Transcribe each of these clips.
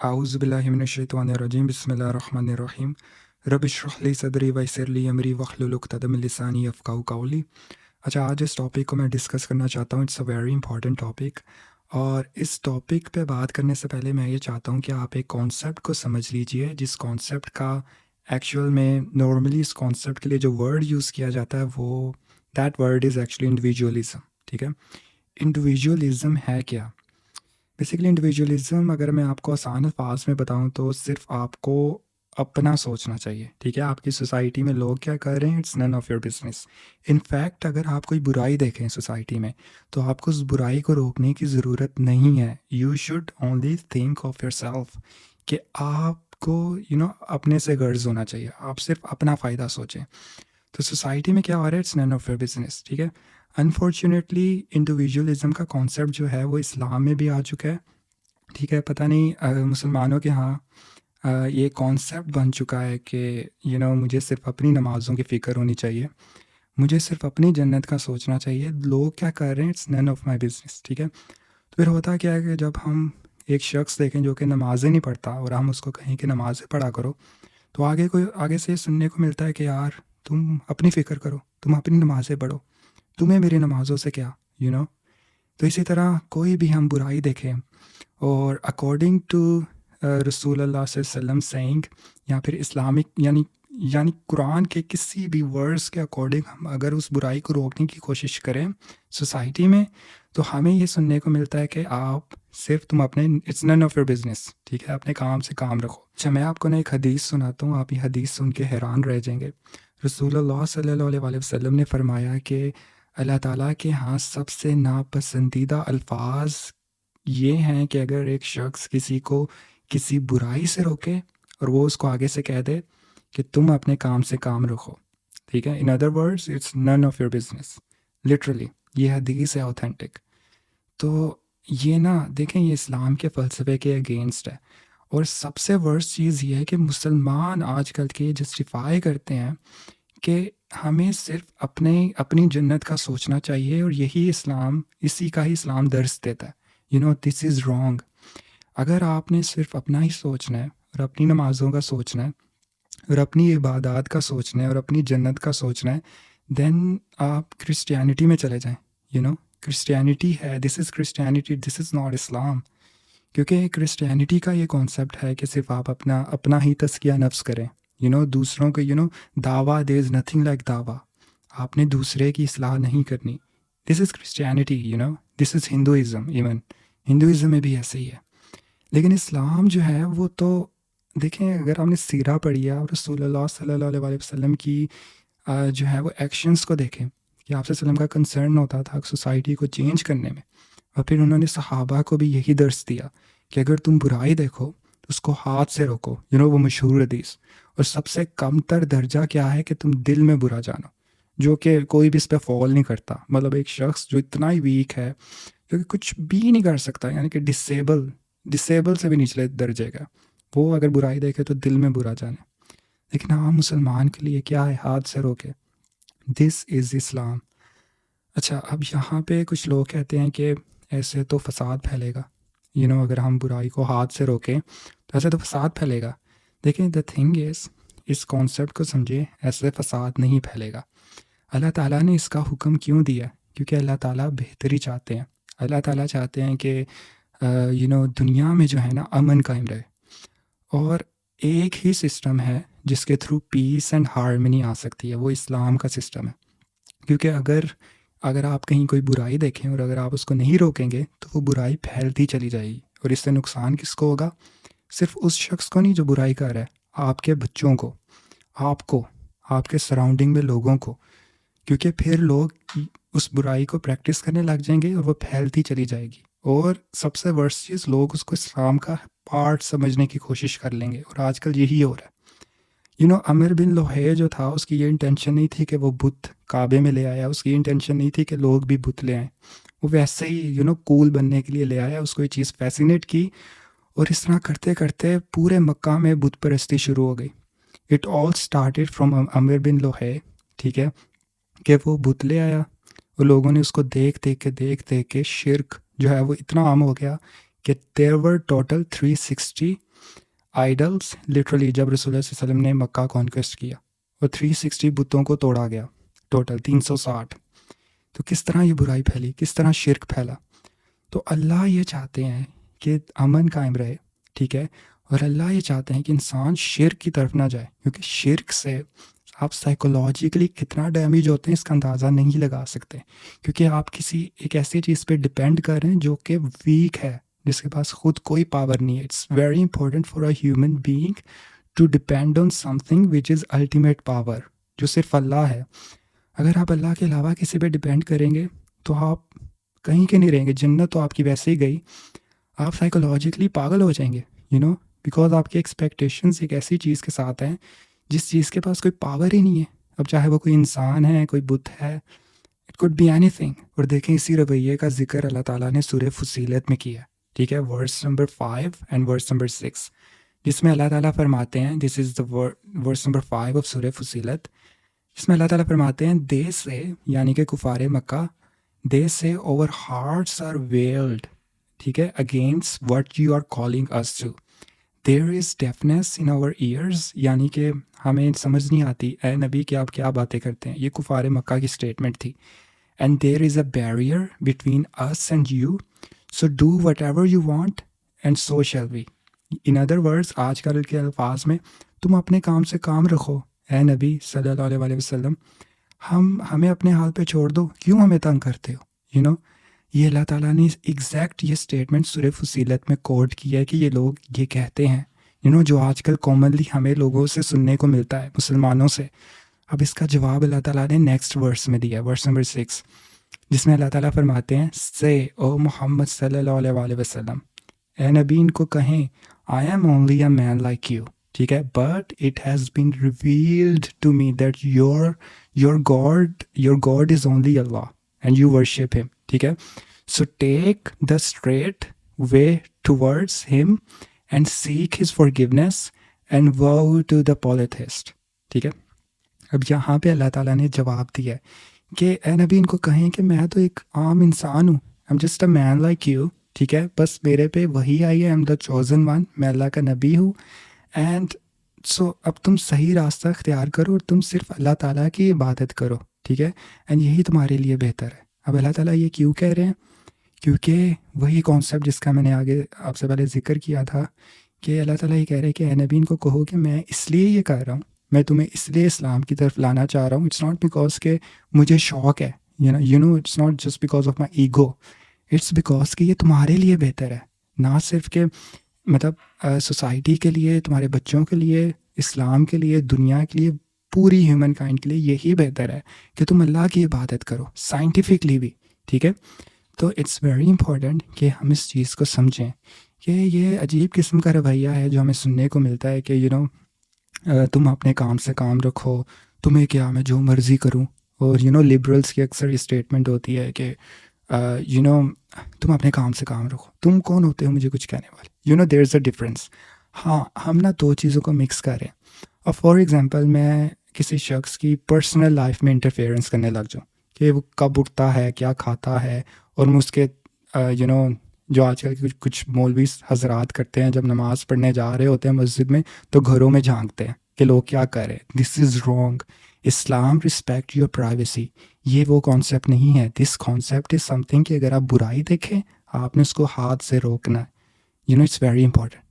أعوذ بالله من الشيطان الرجيم بسم الله الرحمن الرحيم رب اشرح لي صدری ویسر لی امری واحلل عقدۃ من لسانی یفقهوا قولی۔ اچھا، آج اس ٹاپک کو میں ڈسکس کرنا چاہتا ہوں. It's a very important topic. اور اس ٹاپک پہ بات کرنے سے پہلے میں یہ چاہتا ہوں کہ آپ ایک کانسیپٹ کو سمجھ لیجئے، جس کانسیپٹ کا ایکچوئل میں نارملی اس کانسیپٹ کے لیے جو ورڈ یوز کیا جاتا ہے وہ that word is actually individualism. ٹھیک ہے، انڈیویجولزم ہے کیا؟ بیسیکلی انڈیویجولزم اگر میں آپ کو آسان الفاظ میں بتاؤں تو صرف آپ کو اپنا سوچنا چاہیے. ٹھیک ہے، آپ کی سوسائٹی میں لوگ کیا کر رہے ہیں، it's none of your business. In fact اگر آپ کوئی برائی دیکھیں سوسائٹی میں تو آپ کو اس برائی کو روکنے کی ضرورت نہیں ہے. You should only think of your self کہ آپ کو اپنے سے غرض ہونا چاہیے، آپ صرف اپنا فائدہ سوچیں. تو سوسائٹی میں کیا ہو رہا ہے، it's none of your business. ٹھیک ہے، انفارچونیٹلی انڈیویجولزم کا کانسیپٹ جو ہے وہ اسلام میں بھی آ چکا ہے. ٹھیک ہے، پتہ نہیں مسلمانوں کے ہاں یہ کانسیپٹ بن چکا ہے کہ مجھے صرف اپنی نمازوں کی فکر ہونی چاہیے، مجھے صرف اپنی جنت کا سوچنا چاہیے. لوگ کیا کر رہے ہیں، it's none of my business. ٹھیک ہے، تو پھر ہوتا کیا ہے کہ جب ہم ایک شخص دیکھیں جو کہ نمازیں نہیں پڑھتا اور ہم اس کو کہیں کہ نمازیں پڑھا کرو، تو آگے سے یہ سننے کو ملتا ہے کہ یار تم اپنی فکر کرو، تم اپنی نمازیں پڑھو، تمہیں میری نمازوں سے کیا. تو اسی طرح کوئی بھی ہم برائی دیکھیں اور اکارڈنگ ٹو رسول اللہ صلی اللہ علیہ وسلم سینگ یا پھر اسلامک یعنی قرآن کے کسی بھی ورڈز کے اکارڈنگ ہم اگر اس برائی کو روکنے کی کوشش کریں سوسائٹی میں، تو ہمیں یہ سننے کو ملتا ہے کہ آپ صرف تم اپنے it's none of your business. ٹھیک ہے، اپنے کام سے کام رکھو. اچھا، میں آپ کو ایک حدیث سناتا ہوں، آپ یہ حدیث سن کے حیران رہ جائیں گے. رسول اللہ صلی اللہ علیہ وسلم نے فرمایا کہ اللہ تعالیٰ کے ہاں سب سے ناپسندیدہ الفاظ یہ ہیں کہ اگر ایک شخص کسی کو کسی برائی سے روکے اور وہ اس کو آگے سے کہہ دے کہ تم اپنے کام سے کام رکھو. ٹھیک ہے، in other words it's none of your business. Literally یہ حدیث ہے اوتھینٹک. تو یہ دیکھیں یہ اسلام کے فلسفے کے اگینسٹ ہے. اور سب سے ورسٹ چیز یہ ہے کہ مسلمان آج کل کے جسٹیفائی کرتے ہیں کہ ہمیں صرف اپنی جنت کا سوچنا چاہیے اور یہی اسلام، اسی کا ہی اسلام درس دیتا ہے. دس از رانگ. اگر آپ نے صرف اپنا ہی سوچنا ہے اور اپنی نمازوں کا سوچنا ہے اور اپنی عبادات کا سوچنا ہے اور اپنی جنت کا سوچنا ہے، دین آپ کرسچینٹی میں چلے جائیں. کرسچینٹی ہے، دس از کرسچینٹی، دس از ناٹ اسلام. کیونکہ کرسچینٹی کا یہ کانسیپٹ ہے کہ صرف آپ اپنا ہی تزکیہ نفس کریں. دوسروں کو دعویٰ، دیر از نتھنگ لائک دعویٰ. آپ نے دوسرے کی اصلاح نہیں کرنی. دس از کرسچینٹی، دس از ہندوازم. ایون ہندوازم میں بھی ایسے ہی ہے. لیکن اسلام جو ہے وہ تو دیکھیں، اگر آپ نے سیرہ پڑھی ہے اور رسول اللہ صلی اللہ علیہ وسلم کی جو ہے وہ ایکشنز کو دیکھیں کہ آپ صلی اللہ علیہ وسلم کا کنسرن ہوتا تھا سوسائٹی کو چینج کرنے میں، اور پھر انہوں نے صحابہ کو بھی یہی درس دیا کہ اگر تم برائی دیکھو تو اس کو ہاتھ سے روکو. وہ مشہور حدیث. اور سب سے کم تر درجہ کیا ہے کہ تم دل میں برا جانو، جو کہ کوئی بھی اس پہ فال نہیں کرتا. مطلب ایک شخص جو اتنا ہی ویک ہے، جو کہ کچھ بھی نہیں کر سکتا، یعنی کہ ڈسیبل سے بھی نچلے درجے کا، وہ اگر برائی دیکھے تو دل میں برا جانے. لیکن عام مسلمان کے لیے کیا ہے، ہاتھ سے روکے. دس از اسلام. اچھا، اب یہاں پہ کچھ لوگ کہتے ہیں کہ ایسے تو فساد پھیلے گا. اگر ہم برائی کو ہاتھ سے روکیں تو ایسے تو فساد پھیلے گا. دیکھیں، the thing is, us concept کو سمجھیں، ایسے فساد نہیں پھیلے گا. اللہ تعالیٰ نے اس کا حکم کیوں دیا؟ کیونکہ اللہ تعالیٰ بہتری چاہتے ہیں. اللہ تعالیٰ چاہتے ہیں کہ دنیا میں جو ہے امن قائم رہے. اور ایک ہی سسٹم ہے جس کے تھرو پیس اینڈ ہارمنی آ سکتی ہے، وہ اسلام کا سسٹم ہے. کیونکہ اگر آپ کہیں کوئی برائی دیکھیں اور اگر آپ اس کو نہیں روکیں گے تو وہ برائی پھیلتی چلی جائے گی. اور اس سے نقصان کس کو ہوگا؟ صرف اس شخص کو نہیں جو برائی کر رہا ہے، آپ کے بچوں کو، آپ کے سراؤنڈنگ میں لوگوں کو. کیونکہ پھر لوگ اس برائی کو پریکٹس کرنے لگ جائیں گے اور وہ پھیلتی چلی جائے گی. اور سب سے ورسٹ چیز، لوگ اس کو اسلام کا پارٹ سمجھنے کی کوشش کر لیں گے. اور آج کل یہی ہو رہا ہے. عامر بن لوہے جو تھا، اس کی یہ انٹینشن نہیں تھی کہ وہ بت کعبے میں لے آیا. اس کی انٹینشن نہیں تھی کہ لوگ بھی بت لے آئیں. وہ ویسے ہی کول بننے کے لیے لے آیا. اس کو یہ چیز فیسینیٹ کی، اور اس طرح کرتے کرتے پورے مکہ میں بت پرستی شروع ہو گئی. اٹ آل اسٹارٹیڈ فرام عامر بن لوہے. ٹھیک ہے، کہ وہ بت لے آیا اور لوگوں نے اس کو دیکھ کے شرک جو ہے وہ اتنا عام ہو گیا کہ دیر ور ٹوٹل 360 آئیڈلس لٹرلی جب رسول اللہ صلی اللہ علیہ وسلم نے مکہ کانکویسٹ کیا اور 360 بتوں کو توڑا گیا، ٹوٹل 360، تو کس طرح یہ برائی پھیلی، کس طرح شرک پھیلا. تو اللہ یہ چاہتے ہیں کہ امن قائم رہے، ٹھیک ہے، اور اللہ یہ چاہتے ہیں کہ انسان شرک کی طرف نہ جائے، کیونکہ شرک سے آپ سائیکولوجیکلی کتنا ڈیمیج ہوتے ہیں اس کا اندازہ نہیں لگا سکتے، کیونکہ آپ کسی ایک ایسی چیز پہ ڈپینڈ کر رہے ہیں جو کہ ویک ہے، جس کے پاس خود کوئی پاور نہیں ہے. It's very important for a human being to depend on something which is ultimate power, جو صرف اللہ ہے. اگر آپ اللہ کے علاوہ کسی پہ ڈپینڈ کریں گے تو آپ کہیں کے نہیں رہیں گے. جنت تو آپ کی ویسے ہی گئی، آپ سائیکولوجیکلی پاگل ہو جائیں گے، بیکاز آپ کی ایکسپیکٹیشنز ایک ایسی چیز کے ساتھ ہیں جس چیز کے پاس کوئی پاور ہی نہیں ہے. اب چاہے وہ کوئی انسان ہے، کوئی بت ہے، it could be anything. اور دیکھیں اسی رویے کا ذکر اللہ تعالیٰ نے سورہ فصیلت میں کیا، ٹھیک ہے، verse number 5 and verse number 6، جس میں اللہ تعالیٰ فرماتے ہیں، this is the verse number 5 of سورہ فصیلت، جس میں اللہ تعالیٰ فرماتے ہیں دے سے، یعنی کہ کفار مکہ، دے سے اوور ہارٹس آر ویلڈ، ٹھیک ہے، against what you are calling us to. There is defence in our ears, یعنی کہ ہمیں سمجھ نہیں آتی اے نبی کہ آپ کیا باتیں کرتے ہیں. یہ کفار مکہ کی اسٹیٹمنٹ تھی. And there is a barrier between us and you, so do whatever you want and so shall we. In other words, آج کل کے الفاظ میں، تم اپنے کام سے کام رکھو اے نبی صلی اللہ علیہ وسلم، ہمیں اپنے حال پہ چھوڑ دو، کیوں ہمیں تنگ کرتے ہو. یہ اللہ تعالیٰ نے ایگزیکٹ یہ اسٹیٹمنٹ سورہ فصیلت میں کوٹ کیا ہے کہ یہ لوگ یہ کہتے ہیں، جو آج کل کامنلی ہمیں لوگوں سے سننے کو ملتا ہے، مسلمانوں سے. اب اس کا جواب اللہ تعالیٰ نے نیکسٹ ورس میں دیا، ورس نمبر 6، جس میں اللہ تعالیٰ فرماتے ہیں سے او محمد صلی اللہ علیہ وسلم، اے نبی ان کو کہیں I am only a man like you, ٹھیک ہے، but it has been revealed to me that your God is only Allah and you worship him, ٹھیک ہے. So take the straight way towards him and seek his forgiveness and woe to the polytheist, ٹھیک ہے. اب یہاں پہ اللہ تعالیٰ نے جواب دیا ہے کہ اے نبی ان کو کہیں کہ میں تو ایک عام انسان ہوں، I'm just a man like you، ٹھیک ہے، بس میرے پہ وہی آئی ہے، I'm the chosen one، میں اللہ کا نبی ہوں. اینڈ سو اب تم صحیح راستہ اختیار کرو اور تم صرف اللہ تعالیٰ کی عبادت کرو، ٹھیک ہے، اینڈ یہی تمہارے لیے بہتر ہے. اب اللہ تعالیٰ یہ کیوں کہہ رہے ہیں؟ کیونکہ وہی کانسیپٹ جس کا میں نے آگے آپ سے پہلے ذکر کیا تھا کہ اللہ تعالیٰ یہ کہہ رہے ہیں کہ اے نبی ان کو کہو کہ میں اس لیے یہ کہہ رہا ہوں، میں تمہیں اس لیے اسلام کی طرف لانا چاہ رہا ہوں. اٹس ناٹ بیکاز کہ مجھے شوق ہے، it's not just because of my ego, it's because کہ یہ تمہارے لیے بہتر ہے. نہ صرف کہ مطلب سوسائٹی کے لیے، تمہارے بچوں کے لیے، اسلام کے لیے، دنیا کے لیے، پوری ہیومن کائنڈ کے لیے یہی بہتر ہے کہ تم اللہ کی عبادت کرو، سائنٹیفکلی بھی، ٹھیک ہے. تو اٹس ویری امپورٹنٹ کہ ہم اس چیز کو سمجھیں کہ یہ عجیب قسم کا رویہ ہے جو ہمیں سننے کو ملتا ہے کہ تم اپنے کام سے کام رکھو، تمہیں کیا، میں جو مرضی کروں. اور لبرلس کی اکثر اسٹیٹمنٹ ہوتی ہے کہ تم اپنے کام سے کام رکھو. تم کون ہوتے ہو مجھے کچھ کہنے والے؟ دیر از اے ڈفرینس. ہاں، ہم دو چیزوں کو مکس کر رہے ہیں. اور فار ایگزامپل میں کسی شخص کی پرسنل لائف میں انٹرفیئرنس کرنے لگ جاؤں کہ وہ کب اٹھتا ہے، کیا کھاتا ہے، اور میں اس کے جو آج کل کے کچھ مولوی حضرات کرتے ہیں، جب نماز پڑھنے جا رہے ہوتے ہیں مسجد میں تو گھروں میں جھانکتے ہیں کہ لوگ کیا کر رہے ہیں. This is wrong. Islam respect your privacy. یہ وہ کانسیپٹ نہیں ہے. This concept is some thing کہ اگر آپ برائی دیکھیں آپ نے اس کو ہاتھ سے روکنا ہے. It's very important.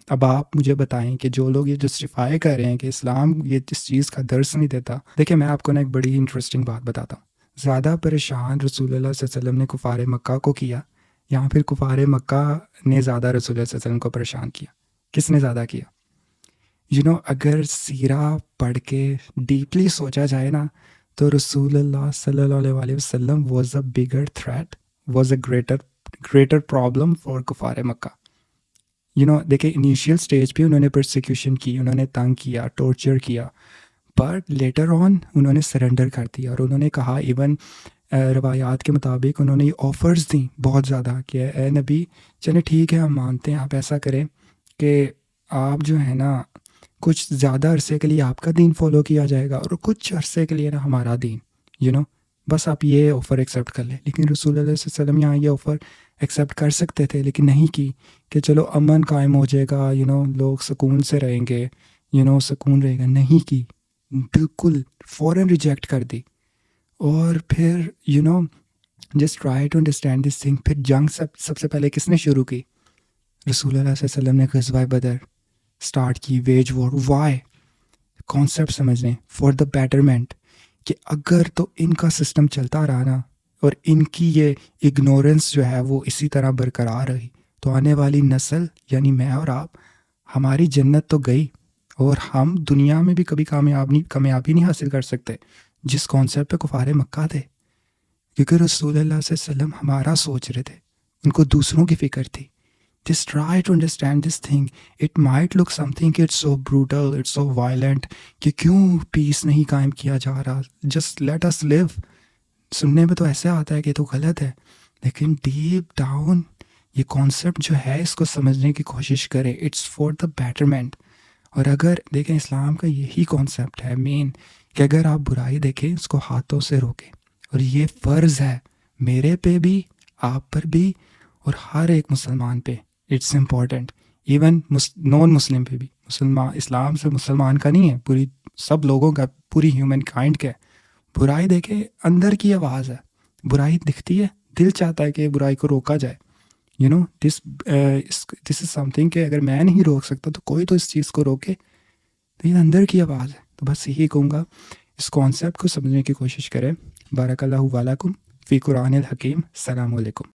اب آپ مجھے بتائیں کہ جو لوگ یہ جسٹیفائی کر رہے ہیں کہ اسلام یہ جس چیز کا درس نہیں دیتا، دیکھیں میں آپ کو ایک بڑی انٹرسٹنگ بات بتاتا ہوں. زیادہ پریشان رسول اللہ صلی اللہ علیہ وسلم نے کفار مکہ کو کیا، یا پھر کفار مکہ نے زیادہ رسول اللہ صلی اللہ علیہ وسلم کو پریشان کیا؟ کس نے زیادہ کیا؟ اگر سیرہ پڑھ کے ڈیپلی سوچا جائے نا تو رسول اللہ صلی اللہ علیہ وسلم was a bigger threat, was a greater problem for کفار مکہ. دیکھیں انیشیل سٹیج پہ انہوں نے پرسیکیوشن کی، انہوں نے تنگ کیا، ٹورچر کیا، بٹ لیٹر آن انہوں نے سرنڈر کر دیا. اور انہوں نے کہا، ایون روایات کے مطابق انہوں نے یہ آفرز دیں بہت زیادہ کہ اے نبی چلیں ٹھیک ہے، ہم مانتے ہیں، آپ ایسا کریں کہ آپ جو ہے نا کچھ زیادہ عرصے کے لیے آپ کا دین فالو کیا جائے گا اور کچھ عرصے کے لیے نا ہمارا دین. بس آپ یہ آفر ایکسیپٹ کر لیں. لیکن رسول اللہ صلی اللہ علیہ وسلم یہاں یہ آفر ایکسیپٹ کر سکتے تھے لیکن نہیں کی کہ چلو امن قائم ہو جائے گا، لوگ سکون سے رہیں گے، سکون رہے گا. نہیں کی، بالکل فوراً ریجیکٹ کر دی. اور پھر just try to understand this thing. پھر جنگ سب سے پہلے کس نے شروع کی؟ رسول اللہ صلی اللہ علیہ وسلم نے غزوہ بدر اسٹارٹ کی، ویج وار. وائی؟ کانسیپٹ سمجھنے فار دا بیٹرمنٹ، کہ اگر تو ان کا سسٹم چلتا رہا نا اور ان کی یہ اگنورنس جو ہے وہ اسی طرح برقرار رہی تو آنے والی نسل یعنی میں اور آپ، ہماری جنت تو گئی اور ہم دنیا میں بھی کبھی کامیابی نہیں حاصل کر سکتے جس کانسیپٹ پہ کفار مکہ تھے. کیونکہ رسول اللہ صلی اللہ علیہ وسلم ہمارا سوچ رہے تھے، ان کو دوسروں کی فکر تھی. Just try to understand this thing. It might look something it's so brutal, it's so violent کہ کیوں پیس نہیں قائم کیا جا رہا. Just let us live. سننے میں تو ایسے آتا ہے کہ تو غلط ہے، لیکن ڈیپ ڈاؤن یہ کانسیپٹ جو ہے اس کو سمجھنے کی کوشش کریں. It's for the betterment. اور اگر دیکھیں اسلام کا یہی کانسیپٹ ہے مین، کہ اگر آپ برائی دیکھیں اس کو ہاتھوں سے روکیں. اور یہ فرض ہے میرے پہ بھی، آپ پر بھی، اور ہر ایک مسلمان پہ. It's important. Even non Muslim پہ بھی. اسلام سے مسلمان کا نہیں ہے، پوری سب لوگوں کا، پوری ہیومن کائنڈ کا. برائی دیکھے اندر کی آواز ہے، برائی دکھتی ہے، دل چاہتا ہے کہ برائی کو روکا جائے. دس از سم تھنگ کہ اگر میں نہیں روک سکتا تو کوئی تو اس چیز کو روکے. تو یہ اندر کی آواز ہے. تو بس یہی کہوں گا، اس کانسیپٹ کو سمجھنے کی کوشش کریں. بارک اللہ ولکم فی قرآن الحکیم. السلام علیکم.